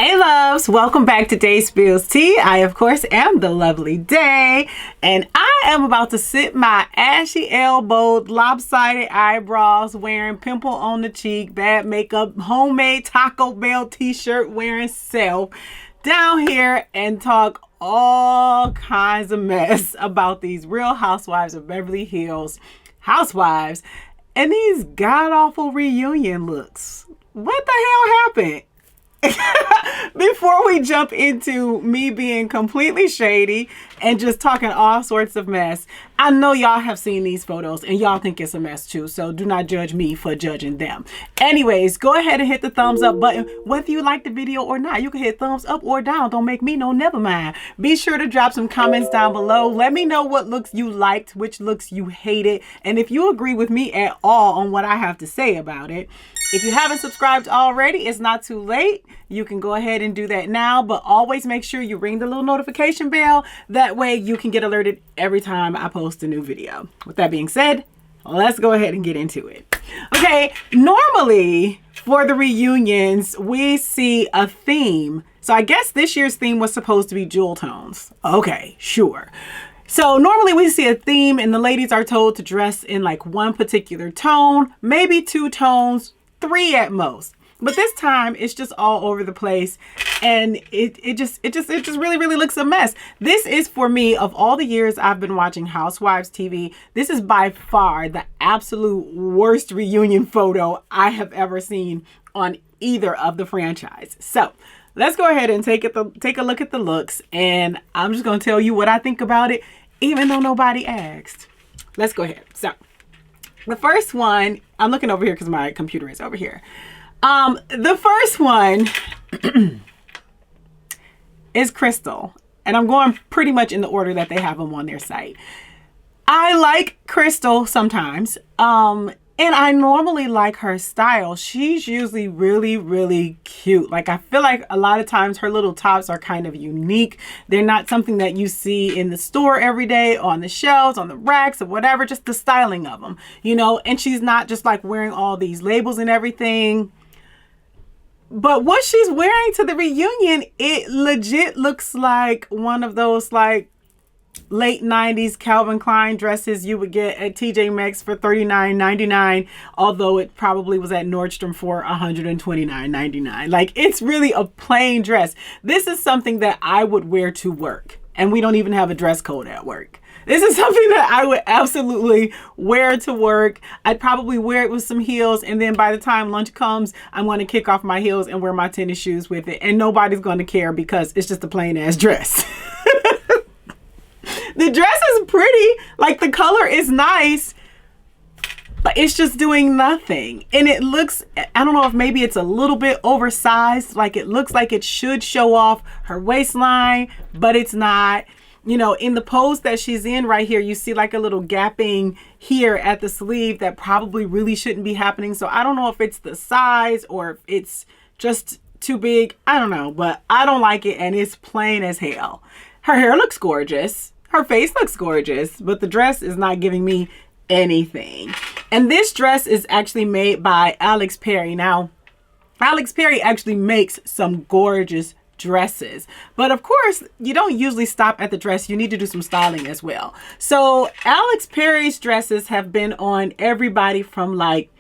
Hey loves, welcome back to Day Spills Tea. I of course am the lovely Day, and I am about to sit my ashy elbowed, lopsided eyebrows wearing, pimple on the cheek, bad makeup, homemade Taco Bell t-shirt wearing self down here and talk all kinds of mess about these Real Housewives of Beverly Hills housewives and these god-awful reunion looks. What the hell happened? Before we jump into me being completely shady and just talking all sorts of mess, I know y'all have seen these photos and y'all think it's a mess too, so do not judge me for judging them. Anyways, go ahead and hit the thumbs up button whether you like the video or not. You can hit thumbs up or down. Don't make me know, never mind. Be sure to drop some comments down below. Let me know what looks you liked, which looks you hated, and if you agree with me at all on what I have to say about it. If you haven't subscribed already, it's not too late. You can go ahead and do that now, but always make sure you ring the little notification bell. That way you can get alerted every time I post a new video. With that being said, let's go ahead and get into it. Okay, normally for the reunions, we see a theme. So I guess this year's theme was supposed to be jewel tones. Okay, sure. So normally we see a theme and the ladies are told to dress in like one particular tone, maybe two tones, three at most. But this time it's just all over the place, and it just really looks a mess. This is, for me, of all the years I've been watching Housewives TV, this is by far the absolute worst reunion photo I have ever seen on either of the franchise. So let's go ahead and take a look at the looks, and I'm just gonna tell you what I think about it, even though nobody asked. Let's go ahead. So the first one, I'm looking over here because my computer is over here. The first one is Crystal, and I'm going pretty much in the order that they have them on their site. I like Crystal sometimes, and I normally like her style. She's usually really cute. Like, I feel like a lot of times her little tops are kind of unique. They're not something that you see in the store every day, on the shelves, on the racks, or whatever, just the styling of them, you know, and she's not just like wearing all these labels and everything. But what she's wearing to the reunion, it legit looks like one of those like late 90s Calvin Klein dresses you would get at TJ Maxx for $39.99, although it probably was at Nordstrom for $129.99. Like, it's really a plain dress. This is something that I would wear to work, and we don't even have a dress code at work. This is something that I would absolutely wear to work. I'd probably wear it with some heels, and then by the time lunch comes, I'm going to kick off my heels and wear my tennis shoes with it, and nobody's going to care because it's just a plain ass dress. The dress is pretty, like the color is nice, but it's just doing nothing. And it looks, I don't know if maybe it's a little bit oversized, like it looks like it should show off her waistline, but it's not. You know, in the pose that she's in right here, you see like a little gapping here at the sleeve that probably really shouldn't be happening. So I don't know if it's the size or if it's just too big. I don't know, but I don't like it, and it's plain as hell. Her hair looks gorgeous. Her face looks gorgeous, but the dress is not giving me anything. And this dress is actually made by Alex Perry. Now, Alex Perry actually makes some gorgeous dresses, but of course you don't usually stop at the dress. You need to do some styling as well. So Alex Perry's dresses have been on everybody from like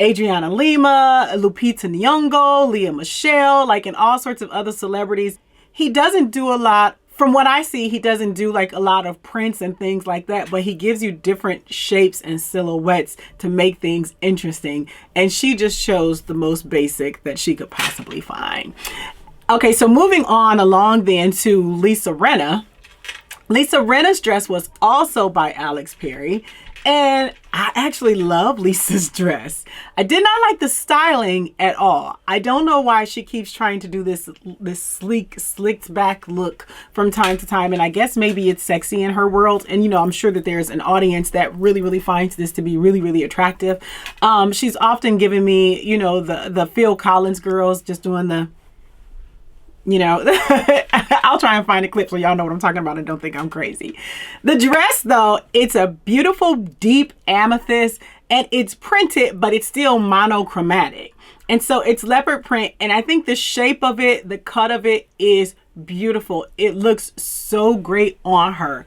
Adriana Lima, Lupita Nyong'o, Lea Michele, like, and all sorts of other celebrities. He doesn't do a lot. From what I see, he doesn't do like a lot of prints and things like that, but he gives you different shapes and silhouettes to make things interesting. And she just chose the most basic that she could possibly find. Okay, so moving on along then to Lisa Rinna. Lisa Rinna's dress was also by Alex Perry, and I actually love Lisa's dress. I did not like the styling at all. I don't know why she keeps trying to do this sleek, slicked back look from time to time, and I guess maybe it's sexy in her world, and you know, I'm sure that there's an audience that really finds this to be really attractive. She's often given me, you know, the Phil Collins girls just doing the, you know, I'll try and find a clip so y'all know what I'm talking about and don't think I'm crazy. The dress, though, it's a beautiful deep amethyst, and it's printed, but it's still monochromatic. And so it's leopard print. And I think the shape of it, the cut of it is beautiful. It looks so great on her.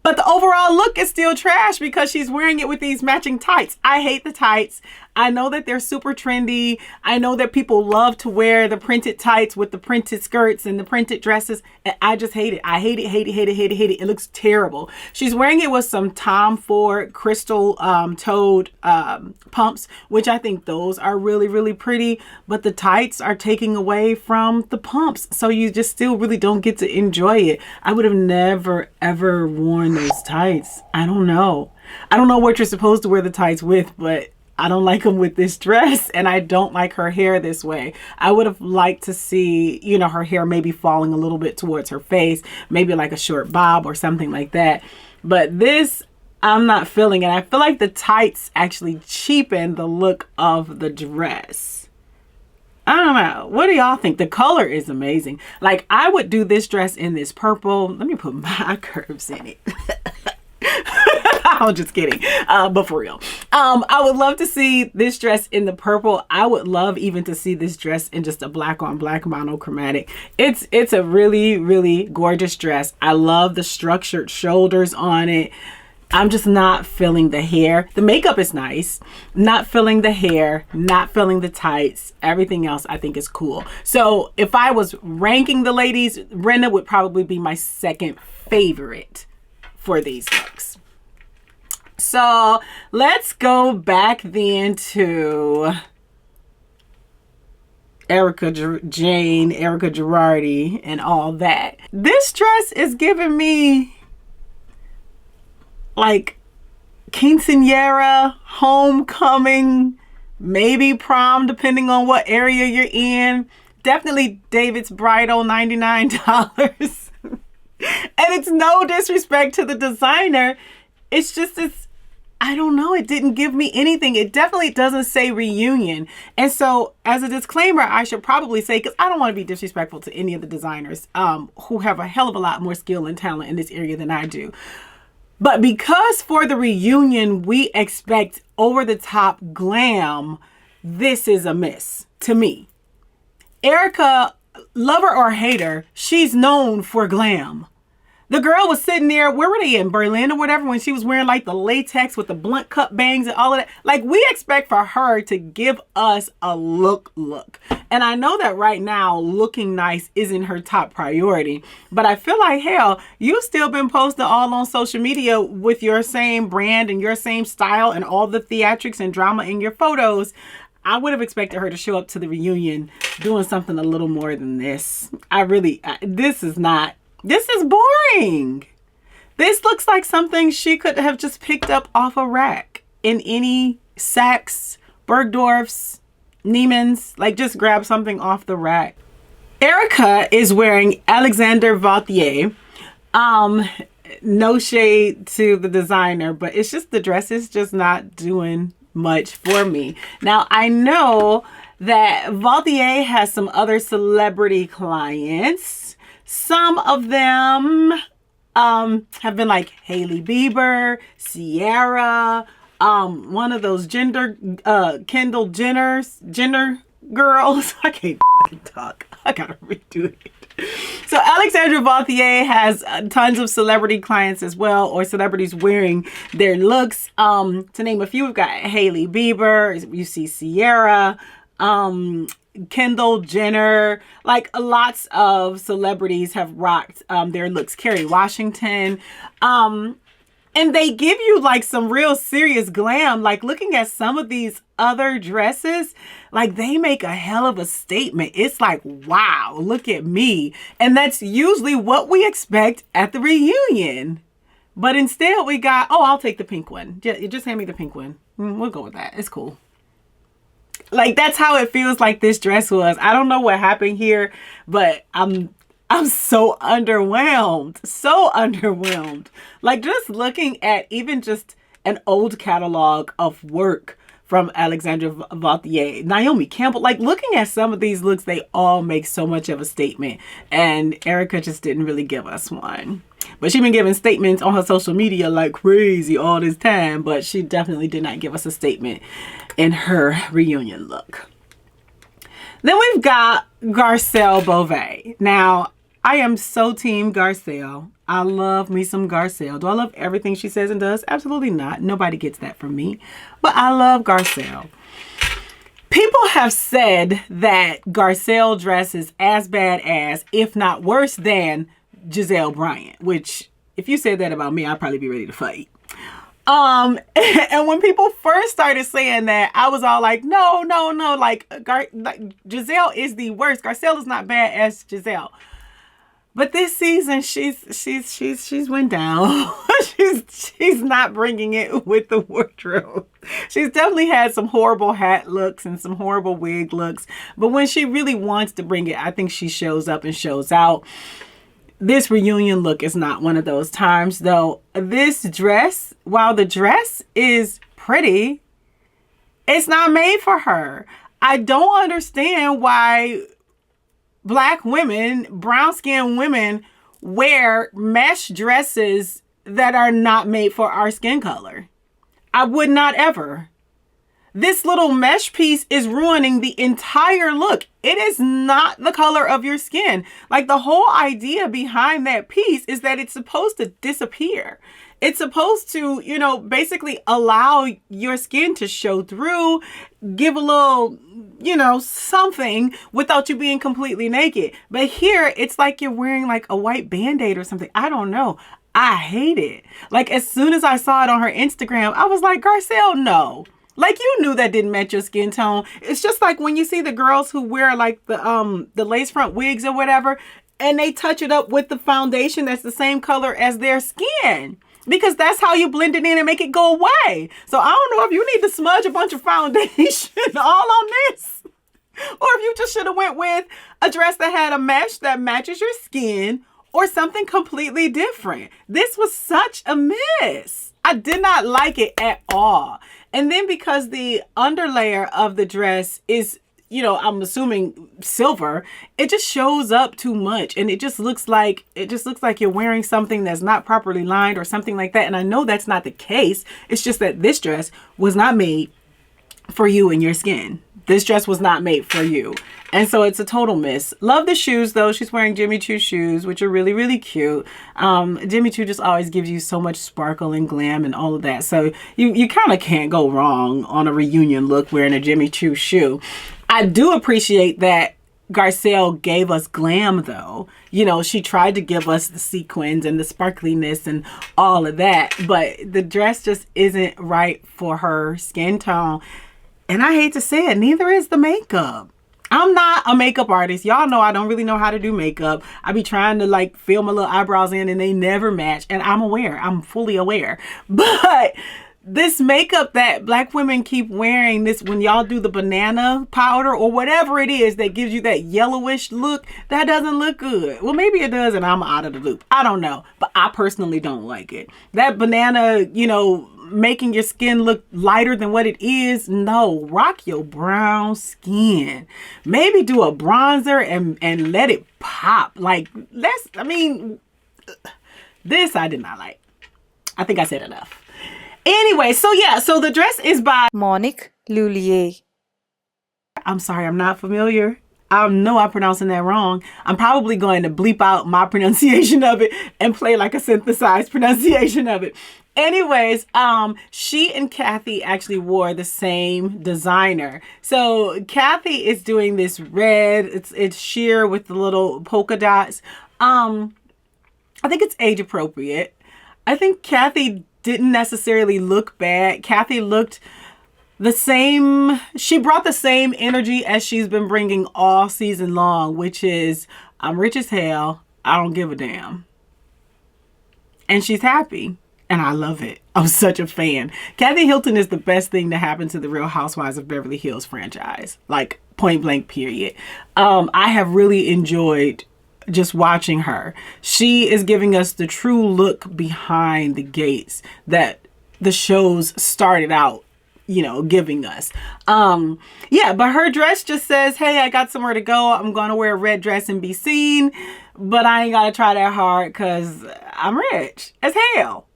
But the overall look is still trash because she's wearing it with these matching tights. I hate the tights. I know that they're super trendy. I know that people love to wear the printed tights with the printed skirts and the printed dresses. And I just hate it. I hate it, hate it, hate it, hate it, hate it. It looks terrible. She's wearing it with some Tom Ford crystal toed pumps, which I think those are really, really pretty. But the tights are taking away from the pumps. So you just still really don't get to enjoy it. I would have never, ever worn those tights. I don't know. I don't know what you're supposed to wear the tights with, but I don't like them with this dress, and I don't like her hair this way. I would have liked to see, you know, her hair maybe falling a little bit towards her face, maybe like a short bob or something like that. But this, I'm not feeling it. I feel like the tights actually cheapen the look of the dress. I don't know. What do y'all think? The color is amazing. Like, I would do this dress in this purple. Let me put my curves in it. I'm just kidding. But for real. I would love to see this dress in the purple. I would love even to see this dress in just a black on black monochromatic. It's a really, really gorgeous dress. I love the structured shoulders on it. I'm just not feeling the hair. The makeup is nice. Not feeling the hair, not feeling the tights. Everything else I think is cool. So if I was ranking the ladies, Rinna would probably be my second favorite for these looks. So let's go back then to Erika Girardi and all that. This dress is giving me like quinceañera, homecoming, maybe prom, depending on what area you're in. Definitely David's Bridal, $99. And it's no disrespect to the designer. It's just this, I don't know, it didn't give me anything. It definitely doesn't say reunion. And so as a disclaimer, I should probably say, because I don't want to be disrespectful to any of the designers who have a hell of a lot more skill and talent in this area than I do. But because for the reunion, we expect over-the-top glam, this is a miss to me. Erika, lover or hater, she's known for glam. The girl was sitting there, where were they, in Berlin or whatever, when she was wearing like the latex with the blunt cut bangs and all of that. Like, we expect for her to give us a look. And I know that right now, looking nice isn't her top priority. But I feel like, hell, you've still been posting all on social media with your same brand and your same style and all the theatrics and drama in your photos. I would have expected her to show up to the reunion doing something a little more than this. This is boring. This looks like something she could have just picked up off a rack in any Saks, Bergdorf's, Neiman's. Like, just grab something off the rack. Erika is wearing Alexander Vauthier. No shade to the designer, but it's just the dress is just not doing much for me. Now, I know that Vauthier has some other celebrity clients. Some of them have been like Hailey Bieber, Ciara, one of those Kendall Jenner girls. I can't talk. I gotta redo it. So Alexandra Vauthier has tons of celebrity clients as well, or celebrities wearing their looks. To name a few, we've got Hailey Bieber, you see Ciara, Kendall Jenner, like lots of celebrities have rocked their looks. Kerry Washington. And they give you like some real serious glam. Like, looking at some of these other dresses, like, they make a hell of a statement. It's like, wow, look at me. And that's usually what we expect at the reunion. But instead we got, oh, I'll take the pink one. Just hand me the pink one. We'll go with that. It's cool. Like, that's how it feels like this dress was. I don't know what happened here, but I'm so underwhelmed. So underwhelmed. Like, just looking at even just an old catalog of work from Alexandra Vauthier, Naomi Campbell, like, looking at some of these looks, they all make so much of a statement. And Erika just didn't really give us one. But she's been giving statements on her social media like crazy all this time, but she definitely did not give us a statement in her reunion look. Then we've got Garcelle Beauvais. Now, I am so team Garcelle. I love me some Garcelle. Do I love everything she says and does? Absolutely not. Nobody gets that from me. But I love Garcelle. People have said that Garcelle dresses as bad as, if not worse than, Giselle Bryant. Which, if you said that about me, I'd probably be ready to fight. And when people first started saying that, I was all like, no, like Giselle is the worst. Garcelle is not bad as Giselle. But this season, she's went down. she's not bringing it with the wardrobe. She's definitely had some horrible hat looks and some horrible wig looks. But when she really wants to bring it, I think she shows up and shows out. This reunion look is not one of those times, though. This dress, while the dress is pretty, it's not made for her. I don't understand why Black women, brown-skinned women, wear mesh dresses that are not made for our skin color. I would not ever. This little mesh piece is ruining the entire look. It is not the color of your skin. Like, the whole idea behind that piece is that it's supposed to disappear. It's supposed to, you know, basically allow your skin to show through, give a little, you know, something without you being completely naked. But here, it's like you're wearing like a white Band-Aid or something. I don't know. I hate it. Like, as soon as I saw it on her Instagram, I was like, Garcelle, no. Like, you knew that didn't match your skin tone. It's just like when you see the girls who wear like the lace front wigs or whatever, and they touch it up with the foundation that's the same color as their skin. Because that's how you blend it in and make it go away. So I don't know if you need to smudge a bunch of foundation all on this, or if you just should have went with a dress that had a mesh that matches your skin, or something completely different. This was such a miss. I did not like it at all. And then because the underlayer of the dress is, you know, I'm assuming silver, it just shows up too much. And it just looks like you're wearing something that's not properly lined or something like that. And I know that's not the case. It's just that this dress was not made for you and your skin. This dress was not made for you. And so it's a total miss. Love the shoes, though. She's wearing Jimmy Choo shoes, which are really, really cute. Jimmy Choo just always gives you so much sparkle and glam and all of that. So you kind of can't go wrong on a reunion look wearing a Jimmy Choo shoe. I do appreciate that Garcelle gave us glam, though. You know, she tried to give us the sequins and the sparkliness and all of that. But the dress just isn't right for her skin tone. And I hate to say it, neither is the makeup. I'm not a makeup artist. Y'all know I don't really know how to do makeup. I be trying to like fill my little eyebrows in and they never match. And I'm aware. I'm fully aware. But this makeup that Black women keep wearing, this when y'all do the banana powder or whatever it is that gives you that yellowish look, that doesn't look good. Well, maybe it does and I'm out of the loop. I don't know. But I personally don't like it. That banana, you know, making your skin look lighter than what it is. No, rock your brown skin. Maybe do a bronzer and let it pop. Like, this I did not like. I think I said enough. Anyway, so yeah, so the dress is by Monique Lhuillier. I'm sorry, I'm not familiar. I know I'm pronouncing that wrong. I'm probably going to bleep out my pronunciation of it and play like a synthesized pronunciation of it. Anyways, she and Kathy actually wore the same designer. So Kathy is doing this red, it's sheer with the little polka dots. I think it's age appropriate. I think Kathy didn't necessarily look bad. Kathy looked the same. She brought the same energy as she's been bringing all season long, which is, I'm rich as hell. I don't give a damn. And she's happy. And I love it. I'm such a fan. Kathy Hilton is the best thing to happen to the Real Housewives of Beverly Hills franchise. Like, point blank, period. I have really enjoyed just watching her. She is giving us the true look behind the gates that the shows started out, you know, giving us. Yeah, but her dress just says, hey, I got somewhere to go. I'm going to wear a red dress and be seen, but I ain't got to try that hard because I'm rich as hell.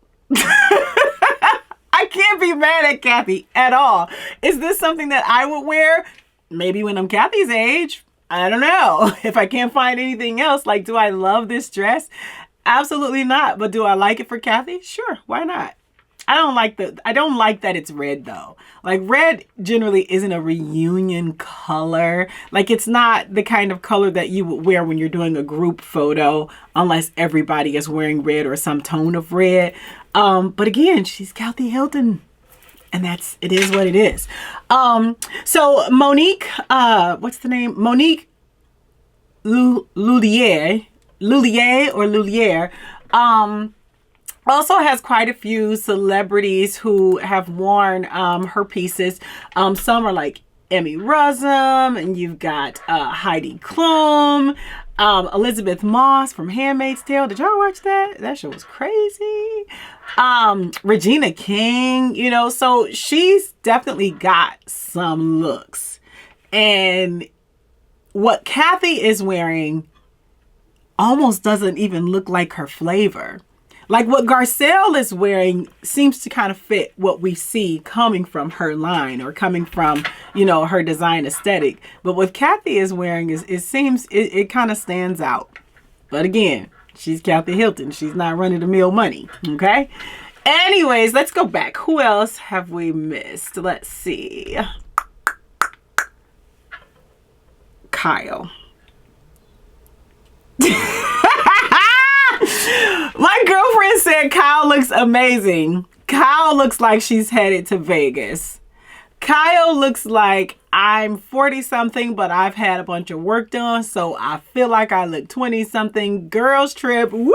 I can't be mad at Kathy at all. Is this something that I would wear? maybe when I'm Kathy's age, I don't know. If I can't find anything else, like, do I love this dress? Absolutely not. But do I like it for Kathy? Sure. Why not? I don't like that it's red though. Like, red generally isn't a reunion color. Like, it's not the kind of color that you would wear when you're doing a group photo, unless everybody is wearing red or some tone of red. But again, she's Kathy Hilton. And it is what it is. So Monique, what's the name? Monique Lhuillier, also has quite a few celebrities who have worn her pieces. Some are like Emmy Rossum, and you've got Heidi Klum, Elizabeth Moss from Handmaid's Tale. Did y'all watch that? That show was crazy. Regina King, so she's definitely got some looks. And what Kathy is wearing almost doesn't even look like her flavor. Like, what Garcelle is wearing seems to kind of fit what we see coming from her line, or coming from, her design aesthetic. But what Kathy is wearing it kind of stands out. But again, she's Kathy Hilton. She's not running the mill money. Okay. Anyways, let's go back. Who else have we missed? Let's see. Kyle. My girlfriend said Kyle looks amazing. Kyle looks like she's headed to Vegas. Kyle looks like I'm 40 something, but I've had a bunch of work done, so I feel like I look 20 something. Girls trip. Woohoo!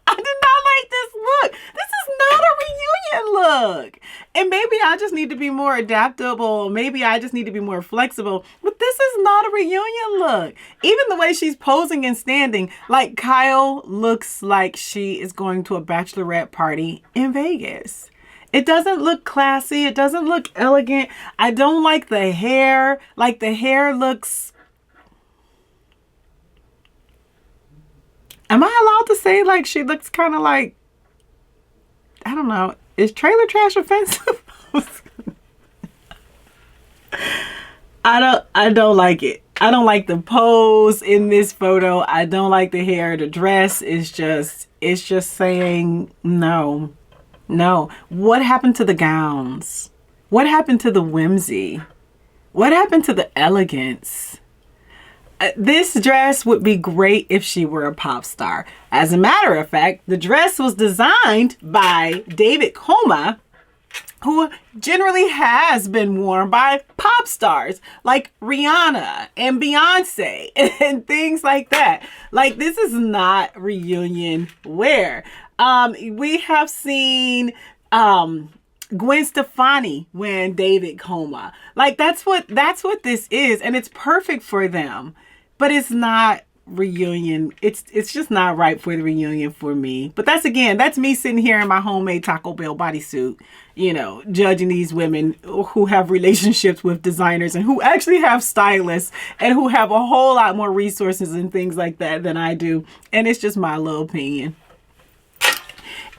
I did not like this look. This is not a reunion look. And maybe I just need to be more adaptable. Maybe I just need to be more flexible. But this is not a reunion look. Even the way she's posing and standing, like, Kyle looks like she is going to a bachelorette party in Vegas. It doesn't look classy. It doesn't look elegant. I don't like the hair. Like, the hair looks... Am I allowed to say, like, she looks kind of like... I don't know. Is trailer trash offensive? I don't like it. I don't like the pose in this photo. I don't like the hair. The dress is just saying no. No. What happened to the gowns? What happened to the whimsy? What happened to the elegance? This dress would be great if she were a pop star. As a matter of fact, the dress was designed by David Coma, who generally has been worn by pop stars like Rihanna and Beyonce and things like that. Like, this is not reunion wear. We have seen Gwen Stefani wearing David Coma. Like, that's what this is, and it's perfect for them. But it's not reunion. It's just not right for the reunion for me. But that's me sitting here in my homemade Taco Bell bodysuit, judging these women who have relationships with designers and who actually have stylists and who have a whole lot more resources and things like that than I do. And it's just my little opinion.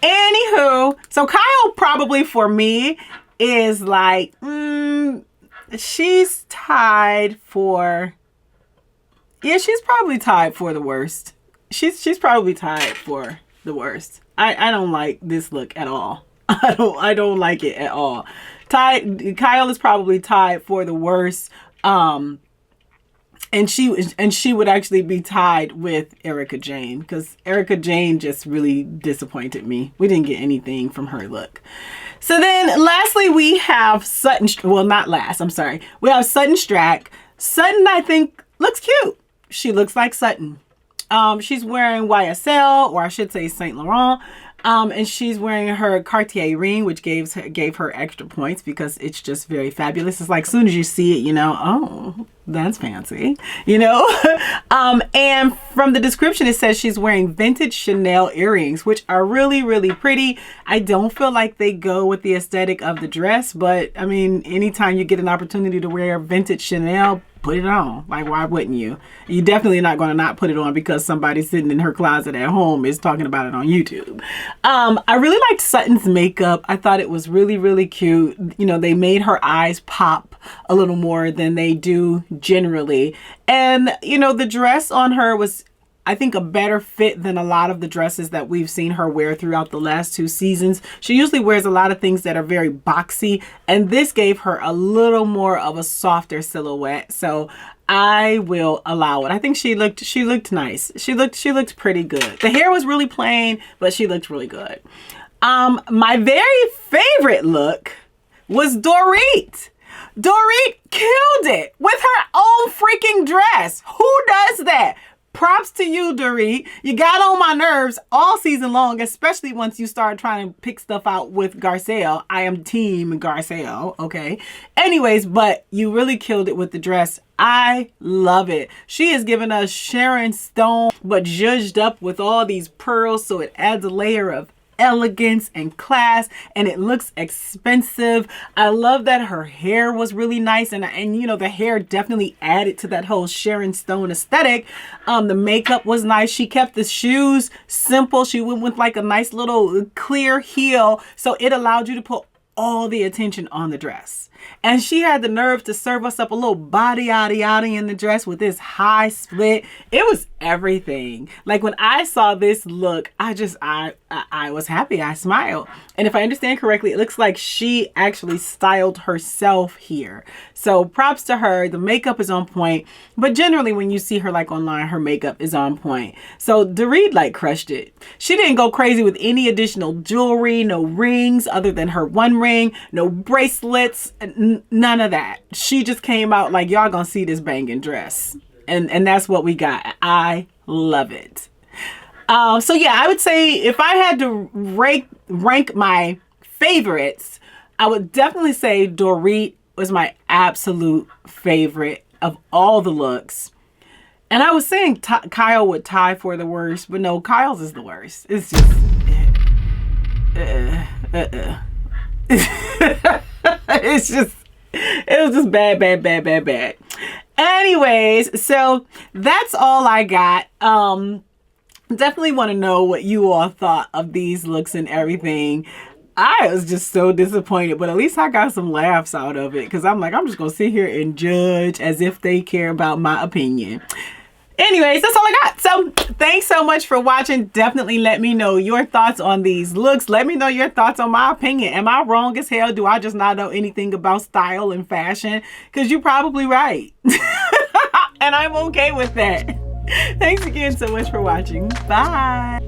Anywho, so Kyle probably for me is like, she's tied for... Yeah, she's probably tied for the worst. She's probably tied for the worst. I don't like this look at all. I don't like it at all. Kyle is probably tied for the worst. And she would actually be tied with Erika Jayne, because Erika Jayne just really disappointed me. We didn't get anything from her look. So then lastly, we have Sutton. Well, not last. I'm sorry. We have Sutton Strack. Sutton, I think, looks cute. She looks like Sutton. She's wearing YSL, or I should say Saint Laurent. And she's wearing her Cartier ring, which gave her extra points because it's just very fabulous. It's like, as soon as you see it, oh, that's fancy, and from the description, it says she's wearing vintage Chanel earrings, which are really, really pretty. I don't feel like they go with the aesthetic of the dress, but I mean, anytime you get an opportunity to wear vintage Chanel, put it on. Like, why wouldn't you? You definitely not going to not put it on because somebody sitting in her closet at home is talking about it on YouTube. I really liked Sutton's makeup. I thought it was really, really cute. You know, they made her eyes pop a little more than they do generally. And, you know, the dress on her was, I think, a better fit than a lot of the dresses that we've seen her wear throughout the last 2 seasons. She usually wears a lot of things that are very boxy, and this gave her a little more of a softer silhouette. So I will allow it. I think she looked nice. She looked pretty good. The hair was really plain, but she looked really good. My very favorite look was Dorit. Dorit killed it with her own freaking dress. Who does that? Props to you, Dorit. You got on my nerves all season long, especially once you start trying to pick stuff out with Garcelle. I am team Garcelle, okay? Anyways, but you really killed it with the dress. I love it. She is giving us Sharon Stone, but zhuzhed up with all these pearls, so it adds a layer of elegance and class, and it looks expensive. I love that her hair was really nice, and you know, the hair definitely added to that whole Sharon Stone aesthetic. The makeup was nice. She kept the shoes simple. She went with like a nice little clear heel, so it allowed you to put all the attention on the dress. And she had the nerve to serve us up a little body yaddy in the dress with this high split. It was everything. Like, when I saw this look, I was happy. I smiled. And if I understand correctly, it looks like she actually styled herself here. So props to her. The makeup is on point. But generally, when you see her like online, her makeup is on point. So Dorit like crushed it. She didn't go crazy with any additional jewelry, no rings other than her one ring, no bracelets, none of that. She just came out like, y'all gonna see this banging dress. And that's what we got. I love it. So yeah, I would say if I had to rank my favorites, I would definitely say Dorit was my absolute favorite of all the looks. And I was saying Kyle would tie for the worst, but no, Kyle's is the worst. It's just it was just bad. Anyways, so that's all I got. Definitely want to know what you all thought of these looks and everything. I was just so disappointed, but at least I got some laughs out of it, because I'm like, I'm just going to sit here and judge as if they care about my opinion. Anyways, that's all I got. So thanks so much for watching. Definitely let me know your thoughts on these looks. Let me know your thoughts on my opinion. Am I wrong as hell? Do I just not know anything about style and fashion? Because you're probably right. And I'm okay with that. Thanks again so much for watching. Bye.